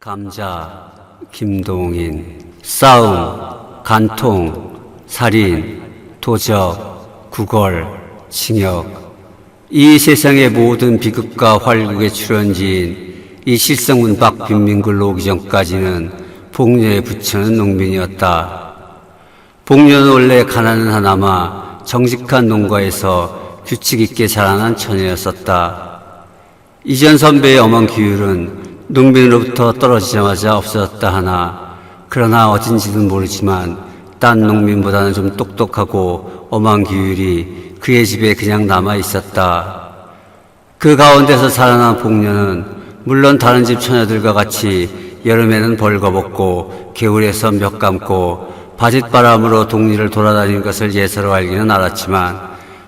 감자, 김동인, 싸움, 간통, 살인, 도적, 구걸, 징역. 이 세상의 모든 비극과 활극의 출연지인 이 실성문 박빈민굴로 오기 전까지는 복녀에 부처는 농민이었다. 복녀는 원래 가난은 하나마 정직한 농가에서 규칙 있게 자라난 처녀였었다. 이전 선배의 엄한 기율은 농민으로부터 떨어지자마자 없어졌다 하나, 그러나 어딘지는 모르지만 딴 농민보다는 좀 똑똑하고 엄한 기율이 그의 집에 그냥 남아 있었다. 그 가운데서 자라난 복녀는 물론 다른 집 처녀들과 같이 여름에는 벌거벗고 겨울에서 몇 감고 바짓바람으로 동리를 돌아다니는 것을 예사로 알기는 알았지만,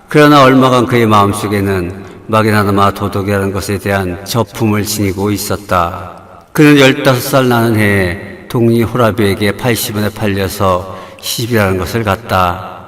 그러나 얼마간 그의 마음속에는 막연하나마 도덕이라는 것에 대한 저품을 지니고 있었다. 그는 15살 나는 해에 동리 호라비에게 80원에 팔려서 시집이라는 것을 갔다.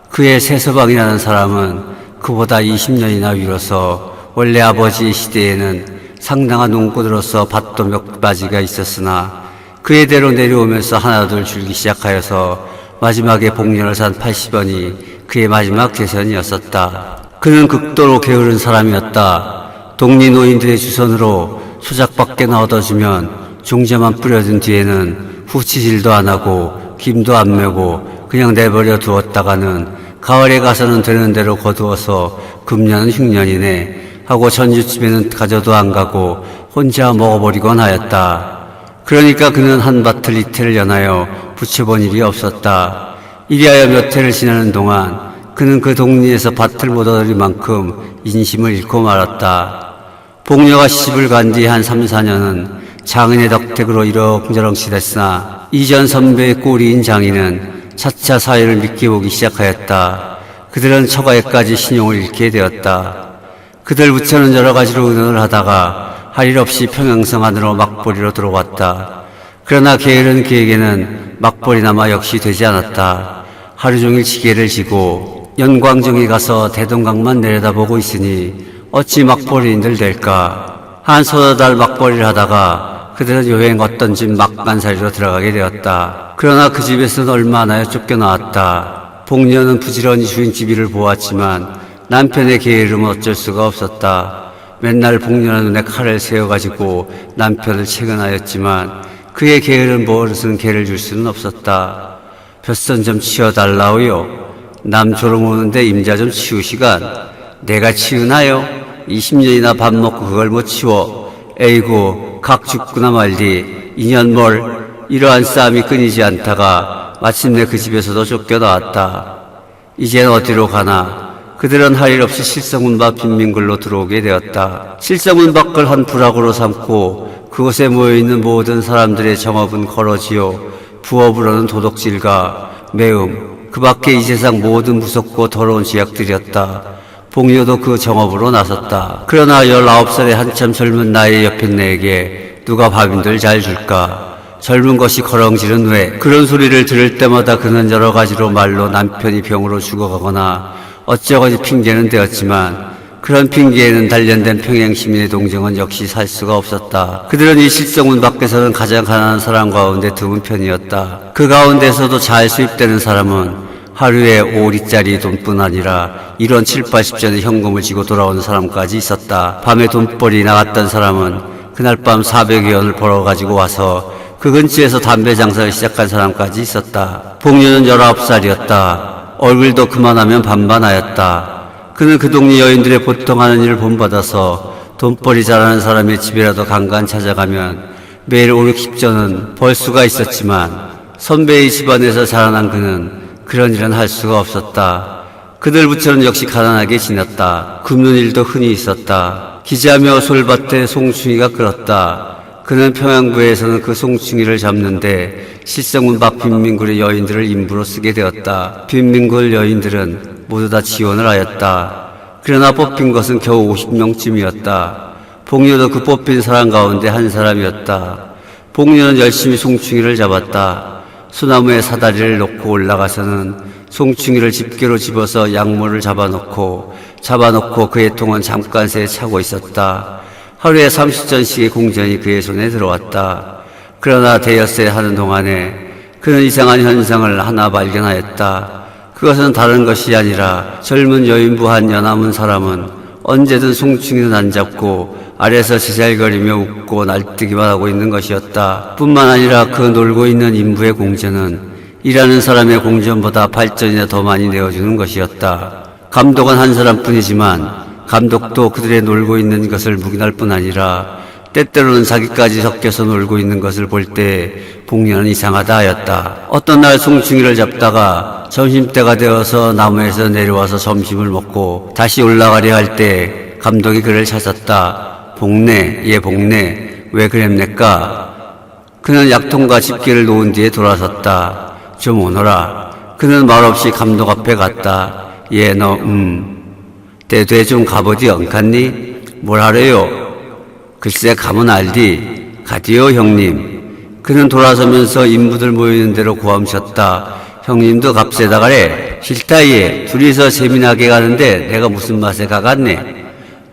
그의 세서방이라는 사람은 그보다 20년이나 위로서 원래 아버지 시대에는 상당한 농꾼으로서 밭도 몇 가지가 있었으나 그의 대로 내려오면서 하나둘 줄기 시작하여서 마지막에 복년을 산 80원이 그의 마지막 재산이었었다. 그는 극도로 게으른 사람이었다. 동리 노인들의 주선으로 소작밖에 얻어주면 종자만 뿌려둔 뒤에는 후치질도 안 하고 김도 안 메고 그냥 내버려 두었다가는 가을에 가서는 되는 대로 거두어서 금년은 흉년이네 하고 전주집에는 가져도 안 가고 혼자 먹어버리곤 하였다. 그러니까 그는 한 밭을 이틀을 연하여 붙여본 일이 없었다. 이리하여 몇 해를 지나는 동안 그는 그 동리에서 밭을 못 얻을 만큼 인심을 잃고 말았다. 복녀가 시집을 간 뒤 한 3, 4년은 장인의 덕택으로 이러저러 지냈으나 이전 선배의 꼬리인 장인은 차차 사회를 믿게 보기 시작하였다. 그들은 처가에까지 신용을 잃게 되었다. 그들 부처는 여러 가지로 의논을 하다가 할 일 없이 평양성 안으로 막벌이로 들어왔다. 그러나 게으른 그에게는 막벌이나마 역시 되지 않았다. 하루 종일 지게를 지고 연광정에 가서 대동강만 내려다보고 있으니 어찌 막벌이인들 될까. 한 서너 달 막벌이를 하다가 그들은 여행 어떤 집 막간살이로 들어가게 되었다. 그러나 그 집에서는 얼마 안 하여 쫓겨나왔다. 복녀는 부지런히 주인집 일을 보았지만 남편의 게으름은 어쩔 수가 없었다. 맨날 복녀는 눈에 칼을 세워가지고 남편을 채근하였지만 그의 게으른 버릇은 개를 줄 수는 없었다. 볕선 좀 치워달라오요. 남 조롱 오는데 임자 좀 치우시간. 내가 치우나요? 20년이나 밥 먹고 그걸 못 치워. 에이구 각 죽구나 말디. 2년 뭘. 이러한 싸움이 끊이지 않다가 마침내 그 집에서도 쫓겨나왔다. 이젠 어디로 가나. 그들은 할 일 없이 실성문 밖 빈민굴로 들어오게 되었다. 실성문 밖을 한 부락으로 삼고 그곳에 모여있는 모든 사람들의 정업은 거러지요. 부업으로는 도덕질과 매음, 그 밖에 이 세상 모든 무섭고 더러운 죄악들이었다. 복녀도 그 정업으로 나섰다. 그러나 19살의 한참 젊은 나이의 여편네에게 누가 밥인들 잘 줄까? 젊은 것이 거렁지른 왜? 그런 소리를 들을 때마다 그는 여러 가지로 말로 남편이 병으로 죽어가거나 어쩌고지 핑계는 되었지만 그런 핑계에는 단련된 평양시민의 동정은 역시 살 수가 없었다. 그들은 이 실성문 밖에서는 가장 가난한 사람 가운데 드문 편이었다. 그 가운데서도 잘 수입되는 사람은 하루에 5리짜리 돈뿐 아니라 1원 7, 80전의 현금을 지고 돌아오는 사람까지 있었다. 밤에 돈벌이 나갔던 사람은 그날 밤 400여원을 벌어가지고 와서 그 근처에서 담배 장사를 시작한 사람까지 있었다. 복녀는 19살이었다. 얼굴도 그만하면 반반하였다. 그는 그 동네 여인들의 보통 하는 일을 본받아서 돈벌이 잘하는 사람의 집이라도 간간 찾아가면 매일 5, 60전은 벌 수가 있었지만 선배의 집안에서 자라난 그는 그런 일은 할 수가 없었다. 그들 부처는 역시 가난하게 지냈다. 굽는 일도 흔히 있었다. 기자며 솔밭에 송충이가 끓었다. 그는 평양부에서는 그 송충이를 잡는데 실성문 밖 빈민굴의 여인들을 인부로 쓰게 되었다. 빈민굴 여인들은 모두 다 지원을 하였다. 그러나 뽑힌 것은 겨우 50명쯤이었다. 복녀도 그 뽑힌 사람 가운데 한 사람이었다. 복녀는 열심히 송충이를 잡았다. 소나무에 사다리를 놓고 올라가서는 송충이를 집게로 집어서 약모를 잡아놓고 그의 통은 잠깐새에 차고 있었다. 하루에 30전씩의 공전이 그의 손에 들어왔다. 그러나 대여세 하는 동안에 그는 이상한 현상을 하나 발견하였다. 그것은 다른 것이 아니라 젊은 여인부 한 연하문 사람은 언제든 송충이는 안 잡고 아래서 지잘거리며 웃고 날뛰기만 하고 있는 것이었다. 뿐만 아니라 그 놀고 있는 인부의 공전은 일하는 사람의 공전보다 8전이나 더 많이 내어주는 것이었다. 감독은 한 사람뿐이지만 감독도 그들의 놀고 있는 것을 묵인할 뿐 아니라 때때로는 자기까지 섞여서 놀고 있는 것을 볼 때 복녀는 이상하다 하였다. 어떤 날 송충이를 잡다가 점심때가 되어서 나무에서 내려와서 점심을 먹고 다시 올라가려 할 때 감독이 그를 찾았다. 복내, 예 복내, 왜 그랬nep까? 그는 약통과 집게를 놓은 뒤에 돌아섰다. 좀 오너라. 그는 말없이 감독 앞에 갔다. 예, 너, 때돼 좀 가보디 엉갔니? 뭘 하래요? 글쎄 가면 알디. 가디요 형님. 그는 돌아서면서 인부들 모이는 대로 고함쳤다. 형님도 값세다 가래. 싫다예. 둘이서 재미나게 가는데 내가 무슨 맛에 가갔네.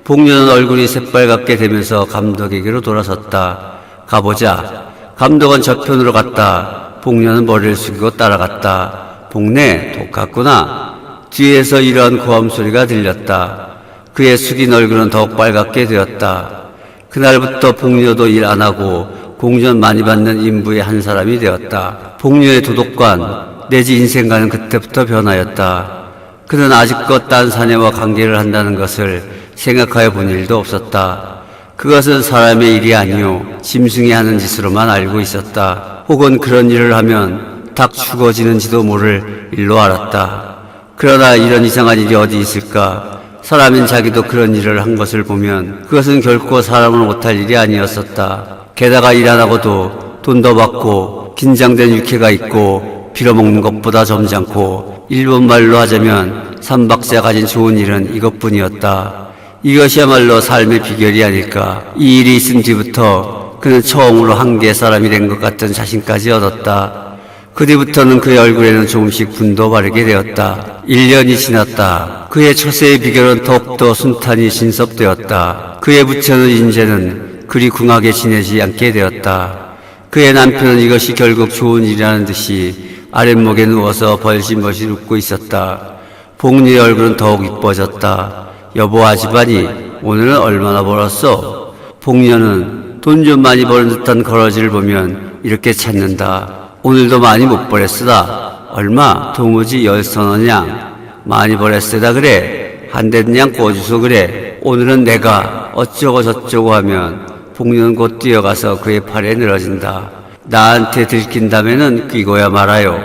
복녀는 얼굴이 새빨갛게 되면서 감독에게로 돌아섰다. 가보자. 감독은 저편으로 갔다. 복녀는 머리를 숙이고 따라갔다. 복내 똑같구나. 뒤에서 이러한 고함 소리가 들렸다. 그의 숙인 얼굴은 더욱 빨갛게 되었다. 그날부터 복녀도 일 안 하고 공전 많이 받는 인부의 한 사람이 되었다. 복녀의 도덕관 내지 인생관은 그때부터 변하였다. 그는 아직껏 딴 사내와 관계를 한다는 것을 생각하여 본 일도 없었다. 그것은 사람의 일이 아니요 짐승이 하는 짓으로만 알고 있었다. 혹은 그런 일을 하면 닭 죽어지는지도 모를 일로 알았다. 그러나 이런 이상한 일이 어디 있을까? 사람인 자기도 그런 일을 한 것을 보면 그것은 결코 사람은 못할 일이 아니었었다. 게다가 일 안 하고도 돈도 받고 긴장된 육회가 있고 빌어먹는 것보다 점잖고 일본 말로 하자면 삼박자 가진 좋은 일은 이것뿐이었다. 이것이야말로 삶의 비결이 아닐까. 이 일이 있은 뒤부터 그는 처음으로 한계 사람이 된 것 같은 자신까지 얻었다. 그 뒤부터는 그의 얼굴에는 조금씩 분도 바르게 되었다. 1년이 지났다. 그의 처세의 비결은 더욱더 순탄히 진섭되었다. 그의 부처는 이제는 그리 궁하게 지내지 않게 되었다. 그의 남편은 이것이 결국 좋은 일이라는 듯이 아랫목에 누워서 벌심벌심 웃고 있었다. 복녀의 얼굴은 더욱 이뻐졌다. 여보 아지바니 오늘은 얼마나 벌었어? 복녀는 돈 좀 많이 버는 듯한 거러지를 보면 이렇게 찾는다. 오늘도 많이 못 벌었으다. 얼마? 도무지 10선원냥. 많이 벌었으다 그래. 한 대냥 꿔주소 그래. 오늘은 내가 어쩌고 저쩌고 하면 복녀는 곧 뛰어가서 그의 팔에 늘어진다. 나한테 들킨다면은 끼고야 말아요.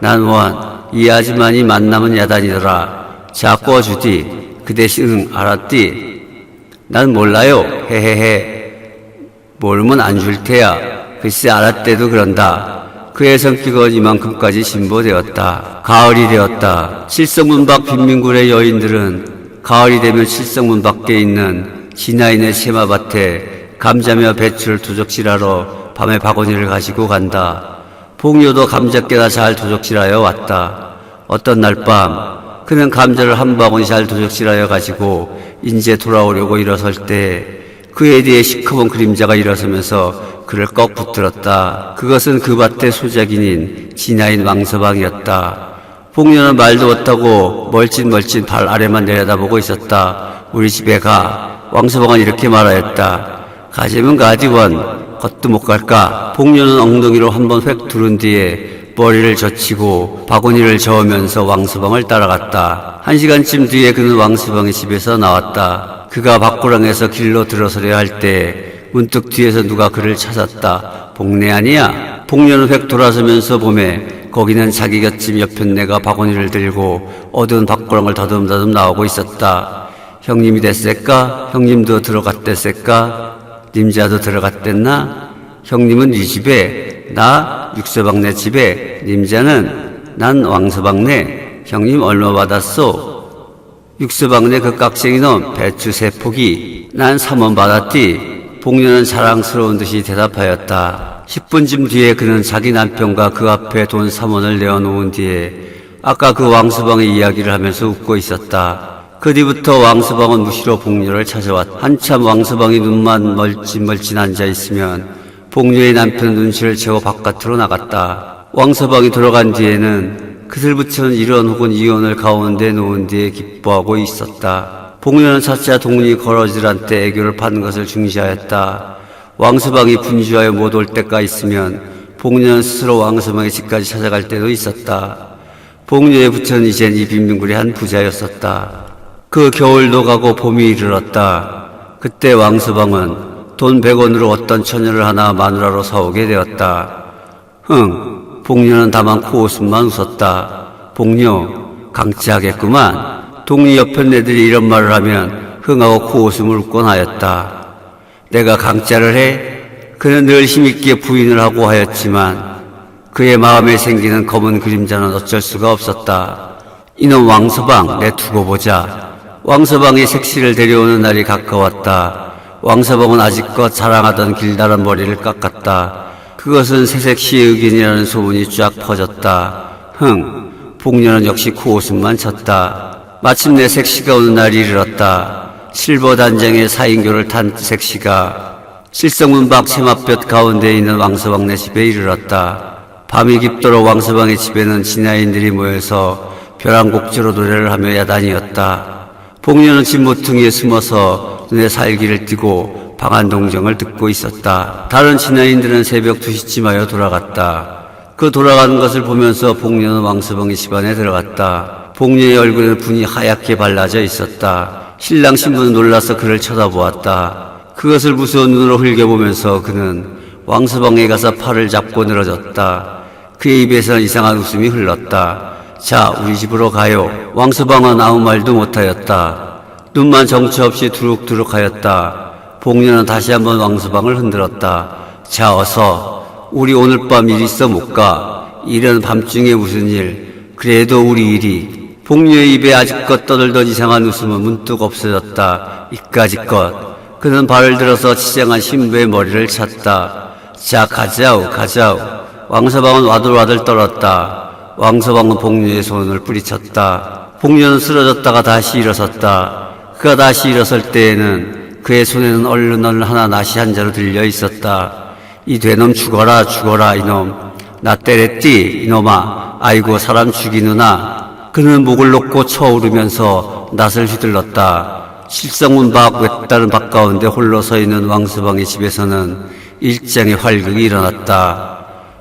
난 원, 이 아줌마니 만나면 야단이더라. 자 꿔주디. 그 대신 알았디? 난 몰라요. 헤헤헤. 모르면 안 줄 테야. 글쎄 알았대도 그런다. 그의 성격은 이만큼까지 진보되었다. 가을이 되었다. 칠성문 밖 빈민굴의 여인들은 가을이 되면 칠성문 밖에 있는 진하인의 세마밭에 감자며 배추를 도적질하러 밤에 바구니를 가지고 간다. 복녀도 감자깨나 잘 도적질하여 왔다. 어떤 날 밤 그는 감자를 한 바구니 잘 도적질하여 가지고 인제 돌아오려고 일어설 때 그에 대해 시커먼 그림자가 일어서면서 그를 꺽 붙들었다. 그것은 그 밭의 소작인인 진하인 왕서방이었다. 복녀는 말도 못하고 멀찐멀찐 발 아래만 내려다보고 있었다. 우리 집에 가. 왕서방은 이렇게 말하였다. 가재면 가디원. 겉도 못 갈까? 복녀는 엉덩이로 한번 획 두른 뒤에 머리를 젖히고 바구니를 저으면서 왕서방을 따라갔다. 1시간쯤 뒤에 그는 왕서방의 집에서 나왔다. 그가 밖구랑에서 길로 들어서려 할 때 문득 뒤에서 누가 그를 찾았다. 복내 아니야? 복녀는 획 돌아서면서 보매 거기는 자기 곁집 여편네가 바구니를 들고 어두운 밖구랑을 더듬더듬 나오고 있었다. 형님이 됐을까? 형님도 들어갔댔을까? 님자도 들어갔댔나? 형님은 네 집에, 나 육서방네 집에, 님자는 난 왕서방네. 형님 얼마 받았소? 육서방네 그 깍쟁이 놈 배추 3포기. 난 3원 받았디. 복녀는 자랑스러운 듯이 대답하였다. 10분쯤 뒤에 그는 자기 남편과 그 앞에 돈 3원을 내어놓은 뒤에 아까 그 왕서방의 이야기를 하면서 웃고 있었다. 그 뒤부터 왕서방은 무시로 복녀를 찾아왔다. 한참 왕서방이 눈만 멀찐멀찐 앉아있으면 복녀의 남편 눈치를 채워 바깥으로 나갔다. 왕서방이 돌아간 뒤에는 그들 부처는 일원 혹은 이혼을 가운데 놓은 뒤에 기뻐하고 있었다. 복녀는 차차 동리 거러질한 때 애교를 파는 것을 중시하였다. 왕서방이 분주하여 못 올 때가 있으면 복녀는 스스로 왕서방의 집까지 찾아갈 때도 있었다. 복녀의 부처는 이젠 이 빈민굴의 한 부자였었다. 그 겨울도 가고 봄이 이르렀다. 그때 왕서방은 돈 100원으로 어떤 처녀를 하나 마누라로 사오게 되었다. 복녀는 다만 코웃음만 웃었다. 복녀, 강찌하겠구만. 동리 옆에 애들이 이런 말을 하면 흥하고 코웃음을 웃곤 하였다. 내가 강짜를 해? 그는 늘 힘있게 부인을 하고 하였지만 그의 마음에 생기는 검은 그림자는 어쩔 수가 없었다. 이놈 왕서방, 내 두고 보자. 왕서방이 색시를 데려오는 날이 가까웠다. 왕서방은 아직껏 자랑하던 길다란 머리를 깎았다. 그것은 새색시의 의견이라는 소문이 쫙 퍼졌다. 복녀는 역시 코웃음만 쳤다. 마침내 색시가 오는 날이 이르렀다. 실버 단장의 사인교를 탄 색시가 실성문 밖 세마볕 가운데 있는 왕서방네 집에 이르렀다. 밤이 깊도록 왕서방의 집에는 진야인들이 모여서 벼랑곡지로 노래를 하며 야단이었다. 복녀는 집 모퉁이에 숨어서 눈에 살기를 띠고 방한동정을 듣고 있었다. 다른 진야인들은 새벽 2시쯤하여 돌아갔다. 그 돌아가는 것을 보면서 복녀는 왕서방의 집 안에 들어갔다. 복녀의 얼굴에는 분이 하얗게 발라져 있었다. 신랑 신부는 놀라서 그를 쳐다보았다. 그것을 무서운 눈으로 흘겨보면서 그는 왕서방에 가서 팔을 잡고 늘어졌다. 그의 입에서는 이상한 웃음이 흘렀다. 자, 우리 집으로 가요. 왕서방은 아무 말도 못하였다. 눈만 정처 없이 두룩두룩하였다. 복녀는 다시 한번 왕서방을 흔들었다. 자, 어서. 우리 오늘 밤 일 있어 못 가. 이런 밤중에 무슨 일. 그래도 우리 일이. 복녀의 입에 아직껏 떠들던 이상한 웃음은 문득 없어졌다. 이까짓것. 그는 발을 들어서 치장한 신부의 머리를 찼다. 자, 가자오, 가자오. 왕서방은 와들와들 떨었다. 왕서방은 복녀의 손을 뿌리쳤다. 복녀는 쓰러졌다가 다시 일어섰다. 그가 다시 일어설 때에는 그의 손에는 얼른 하나 낫이 한 자루 들려 있었다. 이 되놈 죽어라, 죽어라, 이놈. 나 때렸디, 이놈아. 아이고, 사람 죽이누나. 그는 목을 놓고 쳐오르면서 낫을 휘둘렀다. 실성문 밖 외따른 밭 가운데 홀로 서 있는 왕서방의 집에서는 일장의 활극이 일어났다.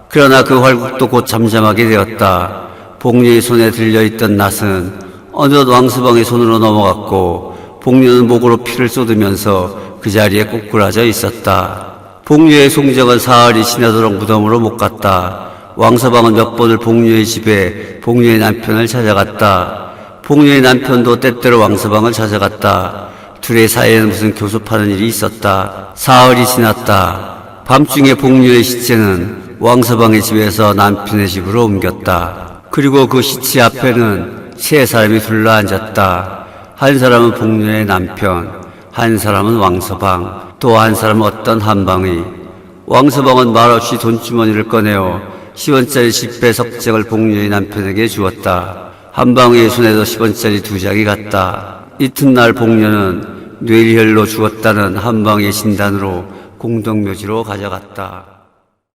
그러나 그 활극도 곧 잠잠하게 되었다. 복녀의 손에 들려있던 낫은 어느덧 왕서방의 손으로 넘어갔고 복녀는 목으로 피를 쏟으면서 그 자리에 꼬꾸라져 있었다. 복녀의 송정은 사흘이 지나도록 무덤으로 못 갔다. 왕서방은 몇 번을 복녀의 집에 복녀의 남편을 찾아갔다. 복녀의 남편도 때때로 왕서방을 찾아갔다. 둘의 사이에는 무슨 교섭하는 일이 있었다. 사흘이 지났다. 밤중에 복녀의 시체는 왕서방의 집에서 남편의 집으로 옮겼다. 그리고 그 시체 앞에는 세 사람이 둘러앉았다. 한 사람은 복녀의 남편, 한 사람은 왕서방, 또 한 사람은 어떤 한방의. 왕서방은 말없이 돈주머니를 꺼내어 10원짜리 10배 석장을 복녀의 남편에게 주었다. 한방의 손에도 10원짜리 2장이 갔다. 이튿날 복녀는 뇌리혈로 죽었다는 한방의 진단으로 공동묘지로 가져갔다.